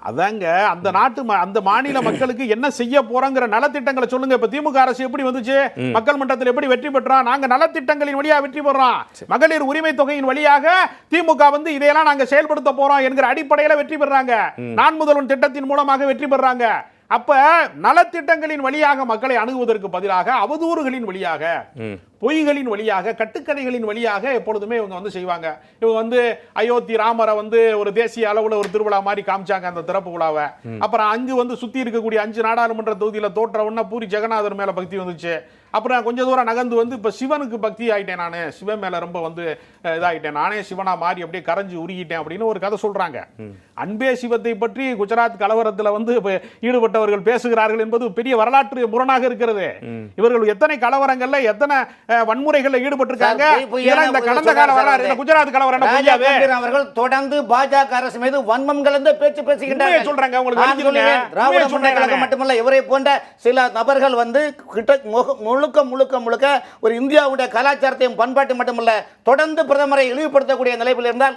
அதாங்க அந்த நாட்டு அந்த மாநில மக்களுக்கு என்ன செய்ய போறோங்கிற நலத்திட்டங்களை சொல்லுங்க. இப்ப திமுக அரசு எப்படி வந்துச்சு, மக்கள் மன்றத்தில் எப்படி வெற்றி பெற்றோம்? நாங்க நலத்திட்டங்களின் வழியாக வெற்றி பெறோம். மகளிர் உரிமை தொகையின் வழியாக திமுக வந்து இதையெல்லாம் நாங்க செயல்படுத்த போறோம் என்கிற அடிப்படையில் வெற்றி பெறாங்க. நான் முதல்வன் திட்டத்தின் மூலமாக வெற்றி பெறாங்க. அப்ப நலத்திட்டங்களின் வழியாக மக்களை அணுகுவதற்கு பதிலாக அவதூறுகளின் வழியாக, பொய்களின் வழியாக, கட்டுக்கதைகளின் வழியாக எப்பொழுதுமே இவங்க வந்து செய்வாங்க. இவங்க வந்து அயோத்தி ராமரை வந்து ஒரு தேசிய அளவுல ஒரு திருவிழா மாதிரி காமிச்சாங்க அந்த திறப்பு விழாவை. அப்புறம் அங்கு வந்து சுத்தி இருக்கக்கூடிய 5 நாடாளுமன்ற தொகுதியில தோற்ற உடனே பூரி ஜெகநாதர் மேல பக்தி வந்துச்சு. அப்புறம் கொஞ்சம் தூரம் நகர்ந்து வந்து இப்ப சிவனுக்கு பக்தி ஆயிட்டேன், நானு சிவன் மேல ரொம்ப வந்து இதாயிட்டேன், நானே சிவனா மாறி அப்படியே கரைஞ்சு உருகிட்டேன் அப்படின்னு ஒரு கதை சொல்றாங்க. அன்பே சிவத்தை பற்றி குஜராத் கலவரத்தில் வந்து ஈடுபட்டவர்கள் பேசுகிறார்கள் என்பது பெரிய வரலாற்று முரணாக இருக்கிறது. இவர்கள் எத்தனை கலவரங்கள்ல எத்தனை வன்முறைகள்ல ஈடுபட்டிருக்காங்க. இந்த கடந்த கால வரலாறு குஜராத் கலவரம் அவர்கள் தொடர்ந்து பாஜக அரசு மீது வன்மம் கலந்த பேச்சு பேசுகின்றனர் சொல்றாங்க. உங்களுக்கு மட்டுமல்ல, இவரை போன்ற சில நபர்கள் வந்து முழுக்க ஒரு இந்தியாவுடைய கலாச்சாரத்தையும் பண்பாட்டு மட்டுமல்ல தொடர்ந்து பிரதமரை இழிவுபடுத்தக்கூடிய நிலையில் இருந்தால்